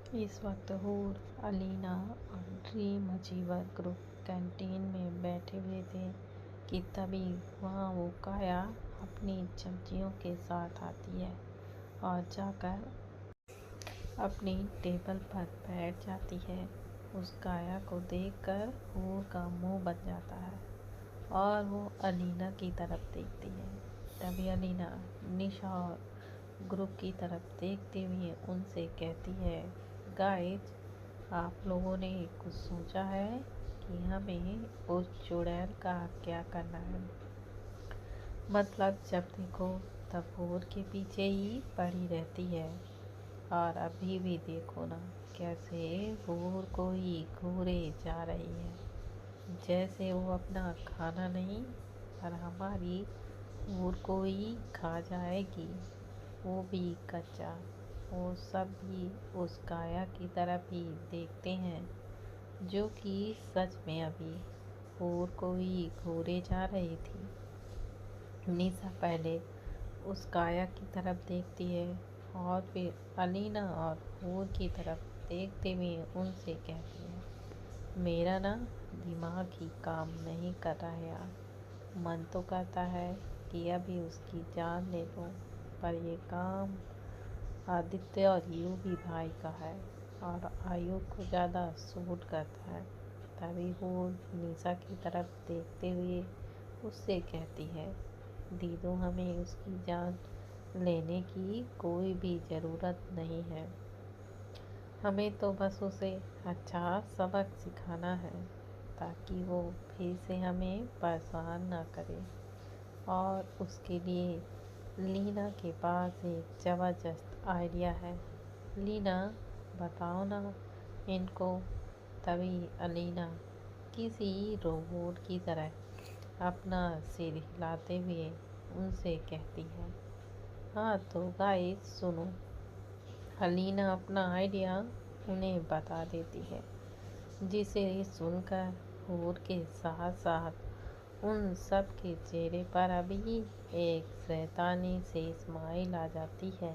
इस वक्त हूर, अलीना और ड्रीम अचीवर ग्रुप कैंटीन में बैठे हुए थे कि तभी वहाँ वो काया अपनी चमचियों के साथ आती है और जाकर अपनी टेबल पर बैठ जाती है। उस काया को देखकर हूर का मुंह बन जाता है और वो अलीना की तरफ देखती है। तभी अलीना निशा और ग्रुप की तरफ देखते हुए उनसे कहती है, गाइज, आप लोगों ने कुछ सोचा है कि हमें उस चुड़ैल का क्या करना है? मतलब जब देखो तब हूर के पीछे ही पड़ी रहती है और अभी भी देखो ना कैसे हूर को ही घूरे जा रही है, जैसे वो अपना खाना नहीं पर हमारी हूर को ही खा जाएगी, वो भी कच्चा। वो सब भी उस काया की तरफ ही देखते हैं जो कि सच में अभी हूर को ही घूरे जा रही थी। निशा पहले उस काया की तरफ देखती है और फिर अलीना और हूर की तरफ देखते हुए उनसे कहती है, मेरा ना दिमाग ही काम नहीं कर रहा है यार। मन तो करता है कि अभी उसकी जान ले लो, पर ये काम आदित्य और यूवी भाई का है और आयु को ज़्यादा सूट करता है। तभी वो निशा की तरफ देखते हुए उससे कहती है, दीदू, हमें उसकी जान लेने की कोई भी ज़रूरत नहीं है। हमें तो बस उसे अच्छा सबक सिखाना है ताकि वो फिर से हमें परेशान ना करे। और उसके लिए लीना के पास एक ज़बरदस्त आइडिया है। लीना, बताओ ना इनको। तभी अलीना किसी रोबोट की तरह अपना सिर हिलाते हुए उनसे कहती है, हाँ तो गाइस सुनो। अलीना अपना आइडिया उन्हें बता देती है, जिसे सुनकर हूर के साथ साथ उन सब के चेहरे पर अभी एक शैतानी से स्माइल आ जाती है।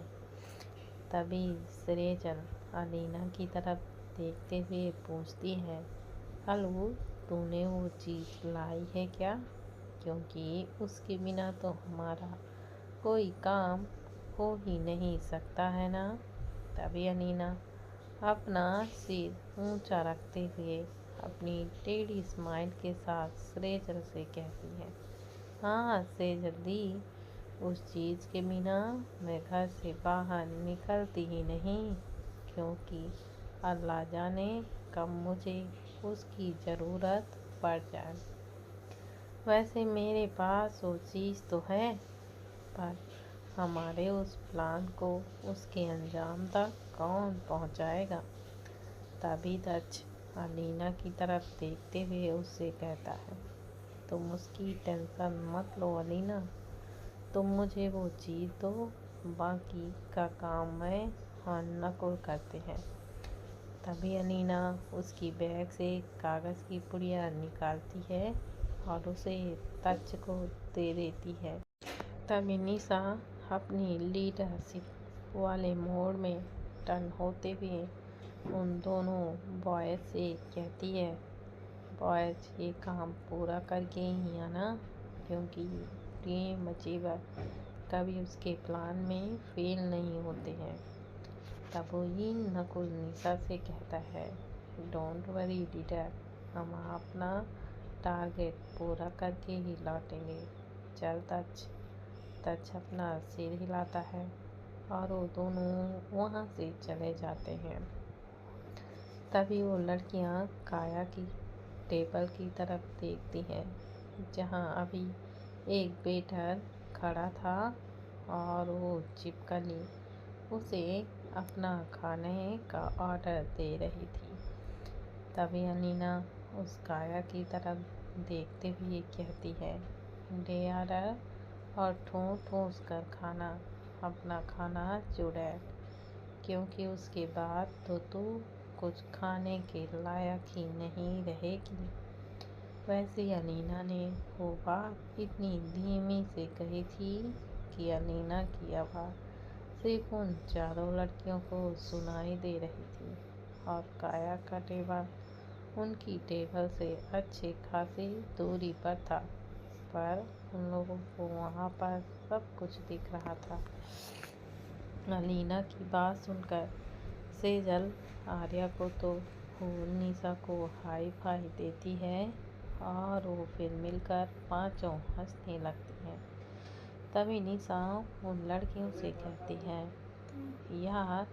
तभी सरेजल अलीना की तरफ देखते हुए पूछती है, हेलो, तूने वो चीज़ लाई है क्या? क्योंकि उसके बिना तो हमारा कोई काम हो ही नहीं सकता है ना। तभी अलीना अपना सिर ऊंचा रखते हुए अपनी टेढ़ी स्माइल के साथ सरेजल से कहती है, हाँ से जल्दी, उस चीज़ के बिना मैं घर से बाहर निकलती ही नहीं, क्योंकि अल्लाह जाने कब मुझे उसकी ज़रूरत पड़ जाए। वैसे मेरे पास वो चीज़ तो है, पर हमारे उस प्लान को उसके अंजाम तक कौन पहुंचाएगा? तभी दक्ष अलीना की तरफ देखते हुए उससे कहता है, तुम उसकी टेंशन मत लो अलीना, तुम मुझे वो चीज़ दो, बाकी का काम मैं और नकुल करते हैं। तभी अलीना उसकी बैग से कागज़ की पुड़िया निकालती है और उसे दक्ष को दे देती है। तभी निशा अपनी लीडरशिप वाले मोड में टर्न होते हुए उन दोनों बॉयज़ से कहती है, बॉयज़, ये काम पूरा करके ही आना, क्योंकि ड्रीम अचीवर कभी उसके प्लान में फेल नहीं होते हैं। तब वही नकुल निशा से कहता है, डोंट वरी लीडर, हम अपना टारगेट पूरा करके ही लौटेंगे। चल दक्ष। दक्ष अपना सिर हिलाता है और वो दोनों वहाँ से चले जाते हैं। तभी वो लड़कियाँ काया की टेबल की तरफ देखती हैं, जहाँ अभी एक वेटर खड़ा था और वो छिपकली उसे अपना खाने का ऑर्डर दे रही थी। तभी अलीना उस काया की तरफ देखते हुए कहती है, दे ऑर्डर और ठूस ठूस कर खाना अपना खाना चुड़ैल, क्योंकि उसके बाद तो तू कुछ खाने के लायक ही नहीं रहेगी। वैसे अलीना ने वो बात इतनी धीमी से कही थी कि अलीना की आवाज़ सिर्फ उन चारों लड़कियों को सुनाई दे रही थी और काया का टेबल उनकी टेबल से अच्छी खासी दूरी पर था, पर उन लोगों को वहाँ पर सब कुछ दिख रहा था। अलीना की बात सुनकर सेजल आर्या को तो निशा को हाई फाई देती है और वो फिर मिलकर पांचों हंसने लगती हैं। तभी निशा उन लड़कियों से कहती है, यार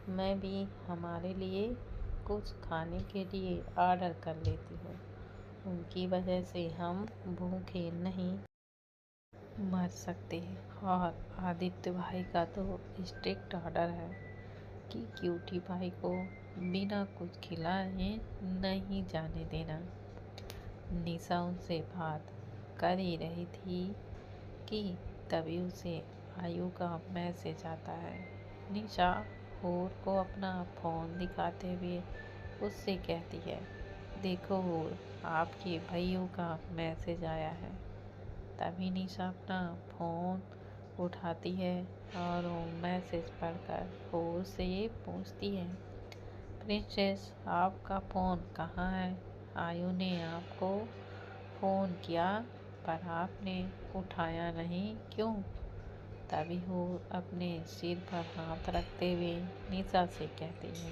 मैं भी हमारे लिए कुछ खाने के लिए ऑर्डर कर लेती हूँ। उनकी वजह से हम भूखे नहीं मर सकते। और आदित्य भाई का तो स्ट्रिक्ट ऑर्डर है कि क्यूटी भाई को बिना कुछ खिलाए नहीं जाने देना। निशा उनसे बात कर ही रही थी कि तभी उसे आयु का मैसेज आता है। निशा हूर को अपना फ़ोन दिखाते हुए उससे कहती है, देखो हूर, आपके भैया का मैसेज आया है। तभी निशा अपना फ़ोन उठाती है और वो मैसेज पढ़कर हूर से ये पूछती है, प्रिंसेस आपका फ़ोन कहाँ है? आयु ने आपको फ़ोन किया पर आपने उठाया नहीं, क्यों? तभी वो अपने सिर पर हाथ रखते हुए निशा से कहती है,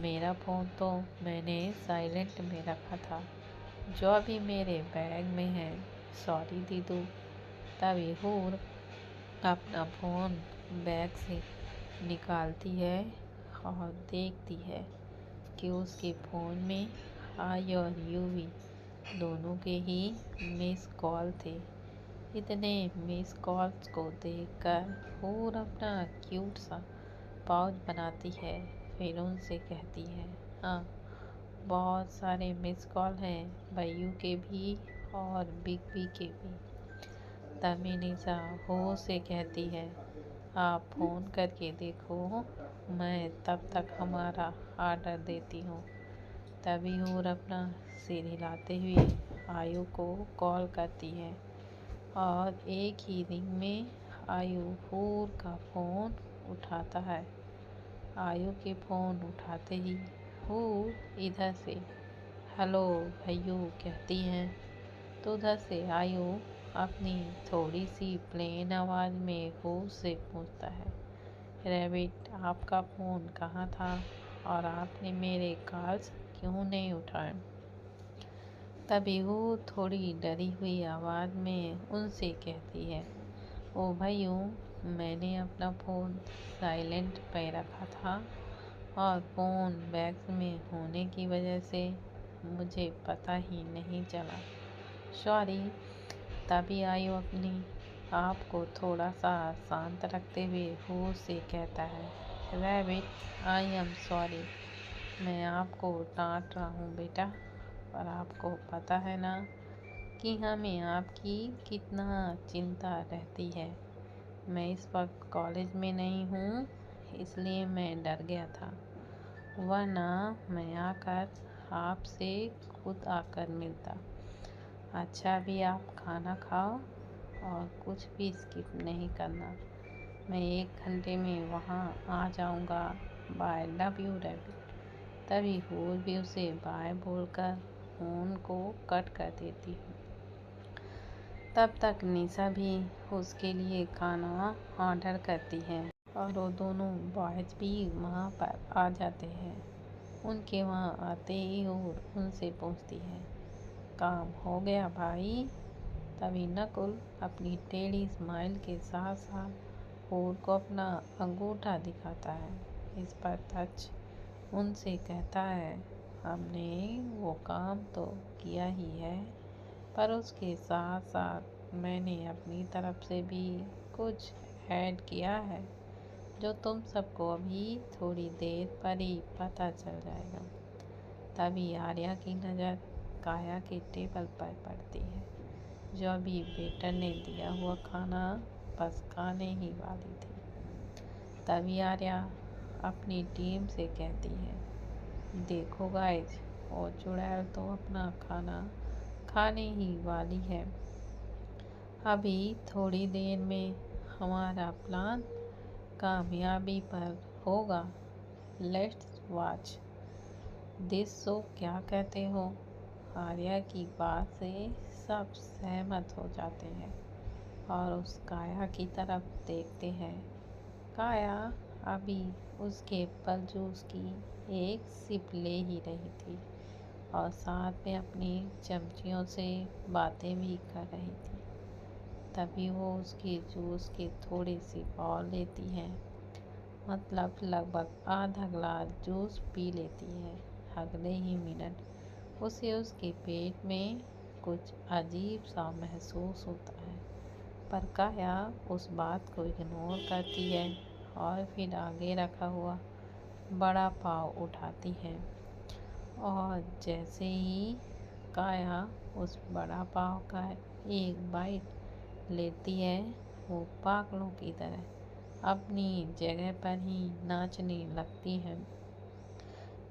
मेरा फ़ोन तो मैंने साइलेंट में रखा था, जो अभी मेरे बैग में है। सॉरी दीदू। तभी हूर अपना फ़ोन बैग से निकालती है और देखती है कि उसके फ़ोन में आई और यूवी दोनों के ही मिस कॉल थे। इतने मिस कॉल्स को देखकर हूर अपना क्यूट सा पाउच बनाती है, फिर उनसे कहती है, हाँ बहुत सारे मिस कॉल हैं, भैयू के भी और बिग बी के भी। तभी निशा हूर से कहती है, आप फ़ोन करके देखो, मैं तब तक हमारा ऑर्डर देती हूँ। तभी हूर अपना सिर हिलाते हुए आयु को कॉल करती है और एक ही रिंग में आयु हूर का फ़ोन उठाता है। आयु के फ़ोन उठाते ही हूर इधर से हेलो भैयू कहती हैं, तो उधर से आयु अपनी थोड़ी सी प्लेन आवाज़ में हूर से पूछता है, रैबिट आपका फ़ोन कहाँ था और आपने मेरे कॉल्स क्यों नहीं उठाए? तभी वो थोड़ी डरी हुई आवाज़ में उनसे कहती है, ओ भैयू, मैंने अपना फ़ोन साइलेंट पे रखा था और फ़ोन बैग में होने की वजह से मुझे पता ही नहीं चला, सॉरी। तभी आयु अपनी आप को थोड़ा सा शांत रखते हुए हूर से कहता है, रैबिट आई एम सॉरी, मैं आपको डांट रहा हूँ बेटा, पर आपको पता है ना कि हमें आपकी कितना चिंता रहती है। मैं इस वक्त कॉलेज में नहीं हूँ, इसलिए मैं डर गया था, वरना मैं आकर आपसे खुद आकर मिलता। अच्छा भी आप खाना खाओ और कुछ भी स्किप नहीं करना। मैं 1 घंटे में वहाँ आ जाऊँगा। Bye, love you rabbit. तभी हूर भी उसे बाय बोलकर फ़ोन को कट कर देती है। तब तक निशा भी उसके लिए खाना ऑर्डर करती है और वो दोनों बॉयज़ भी वहाँ पर आ जाते हैं। उनके वहाँ आते ही हूर उनसे पूछती है, काम हो गया भाई? तभी नकुल अपनी टेढ़ी स्माइल के साथ साथ हूर को अपना अंगूठा दिखाता है। इस पर टच उनसे कहता है, हमने वो काम तो किया ही है, पर उसके साथ साथ मैंने अपनी तरफ से भी कुछ ऐड किया है, जो तुम सबको अभी थोड़ी देर पर ही पता चल जाएगा। तभी आर्या की नज़र काया के टेबल पर पड़ती है, जो अभी वेटर ने दिया हुआ खाना बस खाने ही वाली थी। तभी आर्या अपनी टीम से कहती है, देखो गाइज, वो चुड़ैल तो अपना खाना खाने ही वाली है। अभी थोड़ी देर में हमारा प्लान कामयाबी पर होगा। लेट्स वॉच दिस शो, क्या कहते हो? आर्या की बात से सब सहमत हो जाते हैं और उस काया की तरफ देखते हैं। काया अभी उसके एप्पल जूस की एक सिप ले ही रही थी और साथ में अपनी चमचियों से बातें भी कर रही थी। तभी वो उसके जूस की थोड़ी सी और लेती है, मतलब लगभग आधा ग्लास जूस पी लेती है। अगले ही मिनट उसे उसके पेट में कुछ अजीब सा महसूस होता है, पर काया उस बात को इग्नोर करती है और फिर आगे रखा हुआ बड़ा पाव उठाती है। और जैसे ही काया उस बड़ा पाव का एक बाइट लेती है, वो पागलों की तरह अपनी जगह पर ही नाचने लगती है।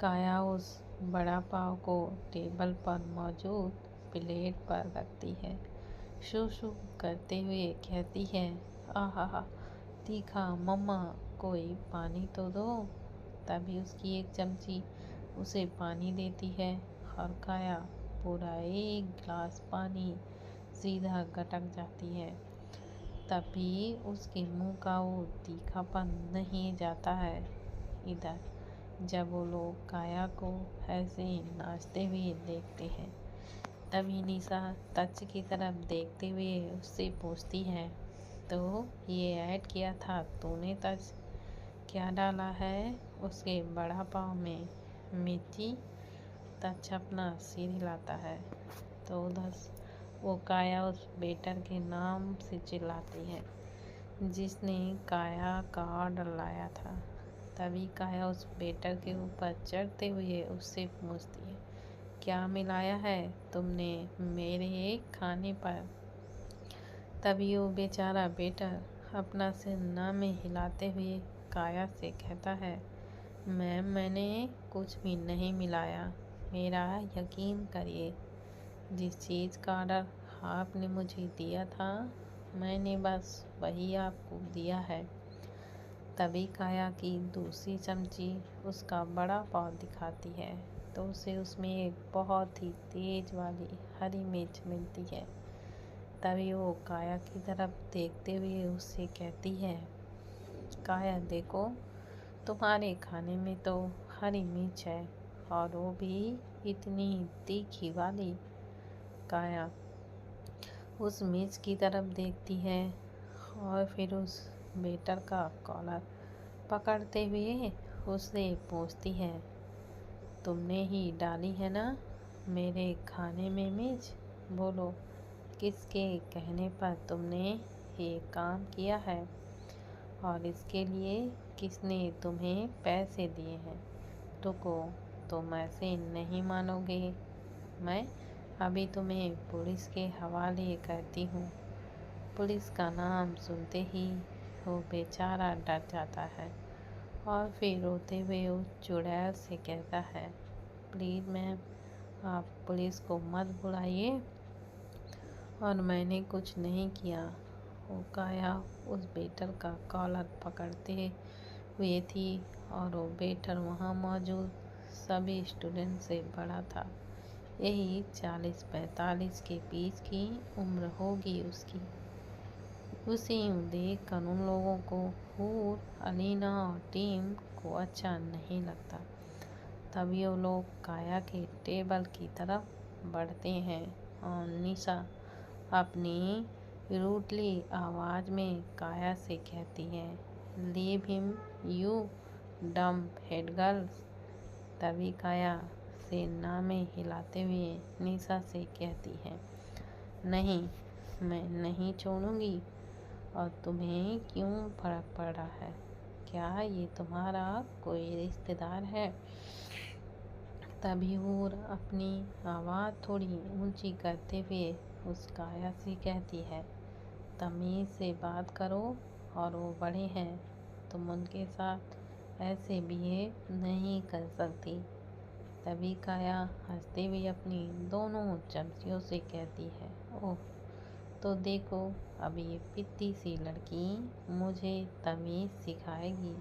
काया उस बड़ा पाव को टेबल पर मौजूद प्लेट पर रखती है, शू शू करते हुए कहती है, आहा तीखा, मम्मा कोई पानी तो दो। तभी उसकी एक चमची उसे पानी देती है और काया पूरा एक गिलास पानी सीधा गटक जाती है। तभी उसके मुंह का वो तीखापन नहीं जाता है। इधर जब वो लोग काया को ऐसे नाचते हुए देखते हैं, तभी निशा तच की तरफ देखते हुए उससे पूछती है, तो ये ऐड किया था तूने तच? क्या डाला है उसके बड़ा पाव में? मिर्ची? तच अपना सिर हिलाता है तो उधर वो काया उस वेटर के नाम से चिल्लाती है जिसने काया का ऑर्डर लाया था। तभी काया उस वेटर के ऊपर चढ़ते हुए उससे पूछती है, क्या मिलाया है तुमने मेरे खाने पर? तभी वो बेचारा वेटर अपना सिर ना में हिलाते हुए काया से कहता है, मैम मैंने कुछ भी नहीं मिलाया, मेरा यकीन करिए। जिस चीज़ का ऑर्डर आपने मुझे दिया था, मैंने बस वही आपको दिया है। तभी काया की दूसरी चमची उसका बड़ा पाव दिखाती है तो उसे उसमें एक बहुत ही तेज वाली हरी मिर्च मिलती है। तभी वो काया की तरफ देखते हुए उससे कहती है, काया देखो, तुम्हारे खाने में तो हरी मिर्च है और वो भी इतनी तीखी वाली। काया उस मिर्च की तरफ देखती है और फिर उस वेटर का कॉलर पकड़ते हुए उससे पूछती है, तुमने ही डाली है ना मेरे खाने में मिर्च? बोलो, किसके कहने पर तुमने ये काम किया है और इसके लिए किसने तुम्हें पैसे दिए हैं? रुको, तुम ऐसे नहीं मानोगे, मैं अभी तुम्हें पुलिस के हवाले करती हूँ। पुलिस का नाम सुनते ही वो बेचारा डर जाता है और फिर रोते हुए उस चुड़ैल से कहता है, प्लीज़ मैम आप पुलिस को मत बुलाइए और मैंने कुछ नहीं किया। वो काया उस वेटर का कॉलर पकड़ते हुए थी और वो वेटर वहाँ मौजूद सभी स्टूडेंट से बड़ा था। यही 40-45 के बीच की उम्र होगी उसकी। उसे यूँ देख कर उन लोगों को, हूर, अलीना और टीम को अच्छा नहीं लगता। तभी वो लोग काया के टेबल की तरफ बढ़ते हैं और निशा अपनी रूडली आवाज़ में काया से कहती है, लीव हिम यू डम हेड गर्ल्स। तभी काया से ना में हिलाते हुए निशा से कहती है, नहीं, मैं नहीं छोड़ूंगी। और तुम्हें क्यों फर्क पड़ रहा है? क्या ये तुम्हारा कोई रिश्तेदार है? तभी हूर अपनी आवाज़ थोड़ी ऊंची करते हुए उस काया से कहती है, तमीज़ से बात करो और वो बड़े हैं, तुम उनके साथ ऐसे बिहेव नहीं कर सकती। तभी काया हंसते हुए अपनी दोनों चमचियों से कहती है, ओह तो देखो, अब ये पित्ती सी लड़की मुझे तमीज़ सिखाएगी।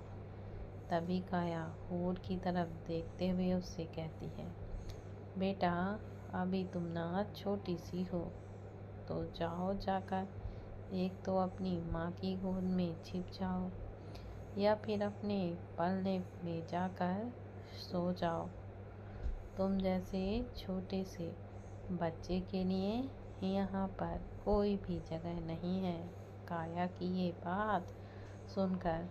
तभी काया हूर की तरफ देखते हुए उससे कहती है, बेटा, अभी तुम ना छोटी सी हो, तो जाओ जाकर एक तो अपनी माँ की गोद में छिप जाओ या फिर अपने पलने में जाकर सो जाओ। तुम जैसे छोटे से बच्चे के लिए यहाँ पर कोई भी जगह नहीं है। काया की ये बात सुनकर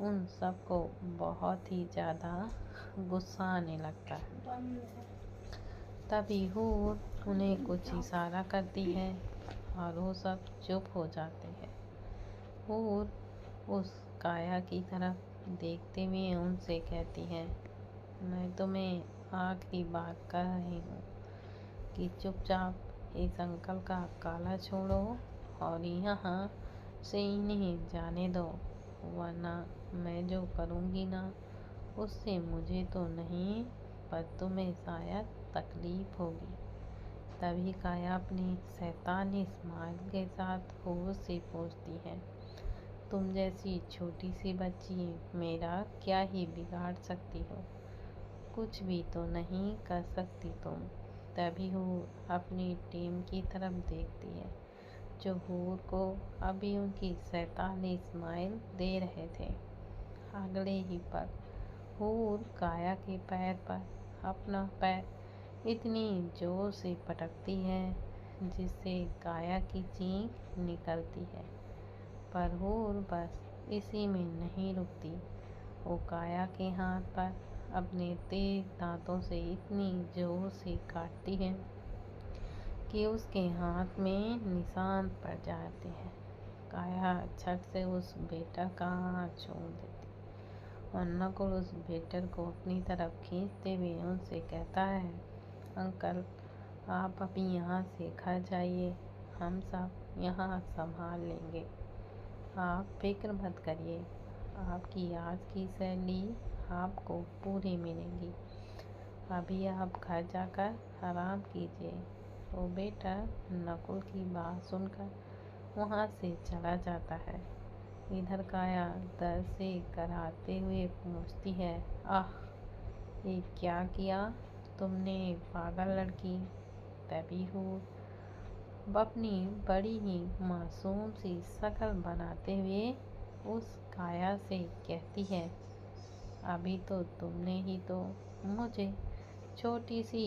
उन सबको बहुत ही ज़्यादा गुस्सा आने लगता है। तभी हूर उन्हें कुछ इशारा करती है और वो सब चुप हो जाते हैं। हूर उस काया की तरफ देखते हुए उनसे कहती है, मैं तुम्हें आखिरी बार कह रही हूँ कि चुपचाप इस अंकल का काला छोड़ो और यहाँ से इन्हें जाने दो, वरना मैं जो करूँगी ना उससे मुझे तो नहीं पर तुम्हें शायद तकलीफ होगी। तभी काया अपनी शैतानी स्माइल के साथ हूर से पूछती है, तुम जैसी छोटी सी बच्ची मेरा क्या ही बिगाड़ सकती हो? कुछ भी तो नहीं कर सकती तुम। तभी हूर अपनी टीम की तरफ देखती है, जो हूर को अभी उनकी शैतानी स्माइल दे रहे थे। अगले ही पल हूर काया के पैर पर अपना पैर इतनी जोर से पटकती है जिससे काया की चीख निकलती है। पर हूर बस इसी में नहीं रुकती। वो काया के हाथ पर अपने तेज दांतों से इतनी जोर से काटती है कि उसके हाथ में निशान पड़ जाते हैं। काया झट से उस बेटर का हाथ छोड़ देती और नकुल उस बेटर को अपनी तरफ खींचते हुए उनसे कहता है, अंकल, आप अभी यहाँ से घर जाइए, हम सब यहाँ संभाल लेंगे। आप फिक्र मत करिए, आपकी आज की सैलरी आपको पूरी मिलेगी। अभी आप घर जाकर आराम कीजिए। वो बेटा नकुल की बात सुनकर वहाँ से चला जाता है। इधर काया दर्द से कराहते हुए पूछती है, आह, ये क्या किया तुमने पागल लड़की? तभी हूर अपनी बड़ी ही मासूम सी शक्ल बनाते हुए उस काया से कहती है, अभी तो तुमने ही तो मुझे छोटी सी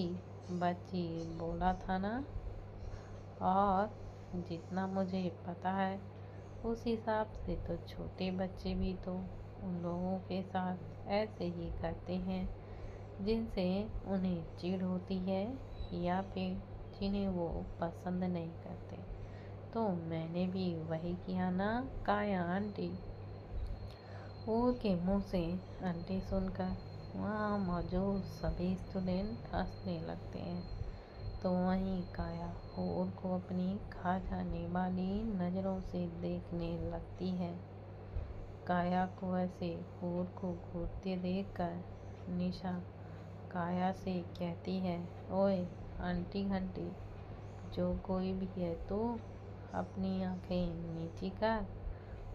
बच्ची बोला था ना, और जितना मुझे पता है उस हिसाब से तो छोटे बच्चे भी तो उन लोगों के साथ ऐसे ही करते हैं जिनसे उन्हें चिढ़ होती है या फिर जिन्हें वो पसंद नहीं करते। तो मैंने भी वही किया ना काया आंटी। हूर के मुंह से आंटी सुनकर वहाँ मौजूद सभी स्टूडेंट हंसने लगते हैं। तो वहीं काया हूर को अपनी खा जाने वाली नज़रों से देखने लगती है। काया को ऐसे हूर को घूरते देखकर निशा काया से कहती है, ओए आंटी घंटी, जो कोई भी है तू अपनी आंखें नीची कर,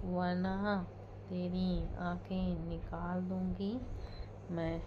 वरना तेरी आंखें निकाल दूंगी मैं।